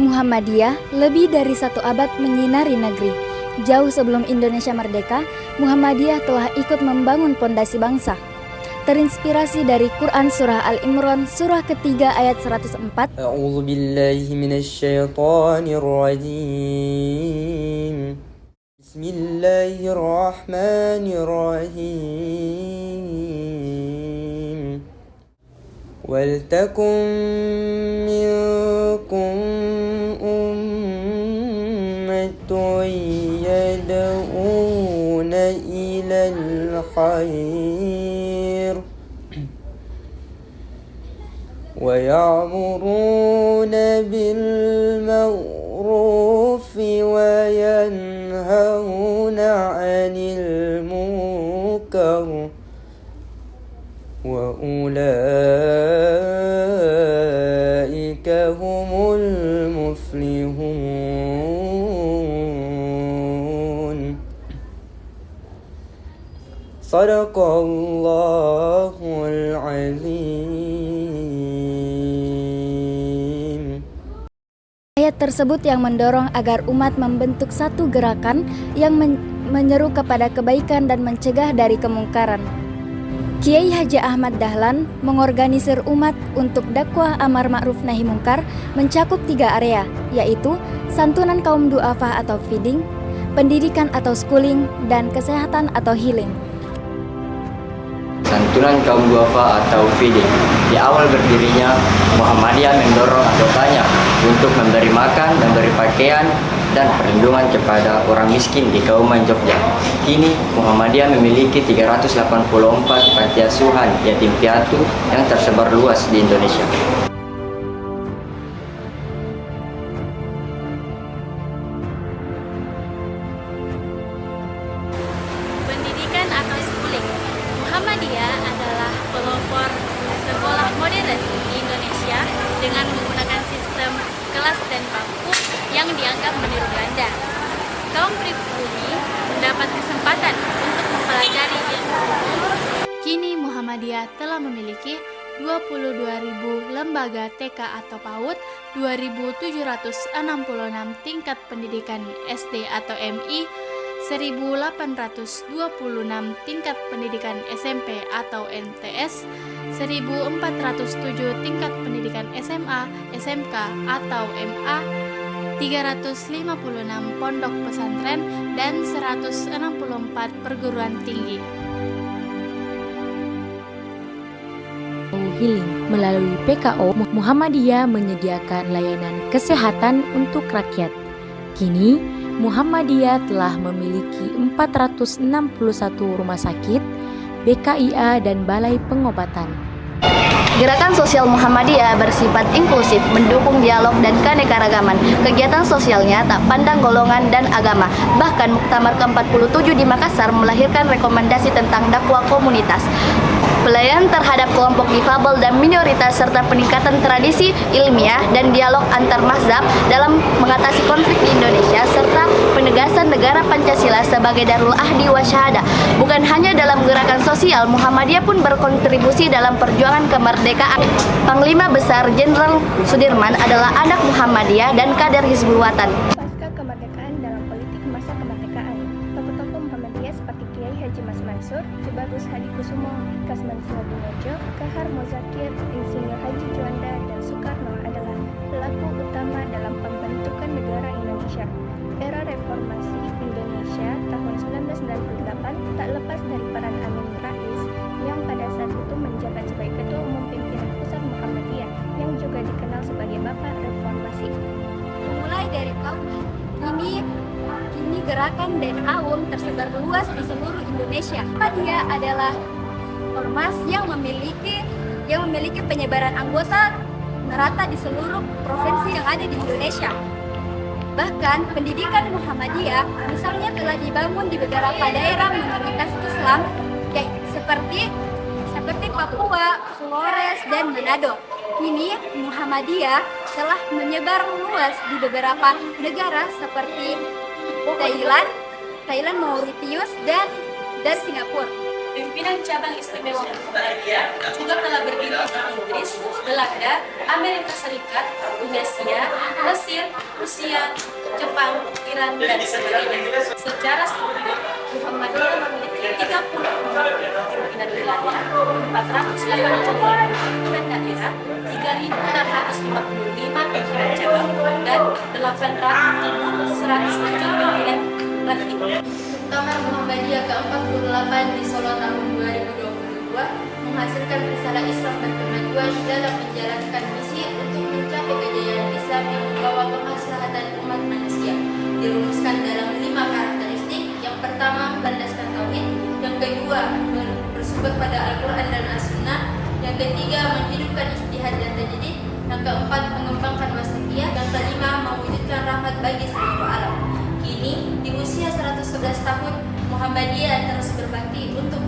Muhammadiyah lebih dari 1 abad menyinari negeri. Jauh sebelum Indonesia merdeka, Muhammadiyah telah ikut membangun pondasi bangsa. Terinspirasi dari Quran Surah Al-Imran surah ketiga ayat 104. A'udzu billahi minasyaitonir rajim. Bismillahirrahmanirrahim. Waltakum minkum ummatun yad'una ilal khair wa ya'muruna bil ma'ruf wa yanhauna 'anil munkar wa ulaika humul muflihun. Sadaqallahul azim. Ayat tersebut yang mendorong agar umat membentuk satu gerakan yang menyeru kepada kebaikan dan mencegah dari kemungkaran. Kiai Haji Ahmad Dahlan mengorganisir umat untuk dakwah amar ma'ruf nahi mungkar mencakup 3 area, yaitu santunan kaum du'afa atau feeding, pendidikan atau schooling, dan kesehatan atau healing. Santunan kaum duafa atau feeding. Di awal berdirinya, Muhammadiyah mendorong anggotanya untuk memberi makan, memberi pakaian, dan perlindungan kepada orang miskin di Kauman Jogja. Kini, Muhammadiyah memiliki 384 panti asuhan yatim piatu yang tersebar luas di Indonesia. Pendidikan atau schooling. Muhammadiyah adalah pelopor sekolah modern di Indonesia dengan menggunakan sistem kelas dan bangku yang dianggap meniru Belanda. Kaum pribumi mendapat kesempatan untuk mempelajari ilmu umum. Kini Muhammadiyah telah memiliki 22.000 lembaga TK atau PAUD, 2.766 tingkat pendidikan SD atau MI, 1.826 tingkat pendidikan SMP atau NTS, 1.407 tingkat pendidikan SMA, SMK atau MA, 356 pondok pesantren, dan 164 perguruan tinggi. Healing. Melalui PKO, Muhammadiyah menyediakan layanan kesehatan untuk rakyat. Kini, Muhammadiyah telah memiliki 461 rumah sakit, BKIA, dan balai pengobatan. Gerakan sosial Muhammadiyah bersifat inklusif, mendukung dialog dan keanekaragaman. Kegiatan sosialnya tak pandang golongan dan agama. Bahkan Muktamar ke-47 di Makassar melahirkan rekomendasi tentang dakwah komunitas, pelayanan terhadap kelompok difabel dan minoritas, serta peningkatan tradisi ilmiah dan dialog antar mazhab dalam mengatasi konflik di Indonesia, serta penegasan negara Pancasila sebagai Darul Ahdi wa Syahadah. Bukan hanya dalam gerakan sosial, Muhammadiyah pun berkontribusi dalam perjuangan kemerdekaan. Panglima Besar Jenderal Sudirman adalah anak Muhammadiyah dan kader Hizbul Watan. Pasca kemerdekaan dalam politik masa kemerdekaan, tokoh-tokoh Muhammadiyah seperti Kiai Haji Mas Mansur, Tubagus Hadi Kusumo, Kasman Sinobinojo, Kahar Muzakir, Insinyur Haji Juanda, dan Soekarno adalah pelaku utama dalam pembentukan negara Indonesia. Era reformasi Indonesia tahun 1998 tak lepas dari peran Amin Rais yang pada saat itu menjabat sebagai Ketua Umum Pimpinan Pusat Muhammadiyah yang juga dikenal sebagai Bapak Reformasi. Mulai dari kaum kini gerakan dan kaum tersebar luas di seluruh Indonesia. Dia adalah ormas yang memiliki penyebaran anggota merata di seluruh provinsi yang ada di Indonesia. Bahkan pendidikan Muhammadiyah misalnya telah dibangun di beberapa daerah minoritas Islam seperti Papua, Flores, dan Manado. Kini Muhammadiyah telah menyebar luas di beberapa negara seperti Thailand, Mauritius, dan Singapura. Pimpinan cabang istimewa Muhammadiyah juga telah berdiri di Inggris, Belanda, Amerika Serikat, Tunisia, Mesir, Rusia, Jepang, Iran, dan sebagainya. Secara struktur, Muhammadiyah memiliki 30 pimpinan wilayah, 485 daerah, 3.655 pimpinan cabang, dan 8.107 pimpinan ranting. Muktamar Muhammadiyah ke-48 di Solo tahun 2022 menghasilkan risalah Islam berkemajuan dalam menjalankan misi untuk mencapai kejayaan Islam yang membawa kemaslahatan umat manusia. Dirumuskan dalam 5 karakteristik. Yang pertama, landaskan tauhid. Yang kedua, bersumber pada Al-Quran dan As-Sunnah. Yang ketiga, menghidupkan ijtihad dan tajdid. Yang keempat, mengembangkan wasatiyah. Yang kelima, mewujudkan rahmat bagi seluruh alam. Kini, di usia 111 tahun, Muhammadiyah terus berbakti untuk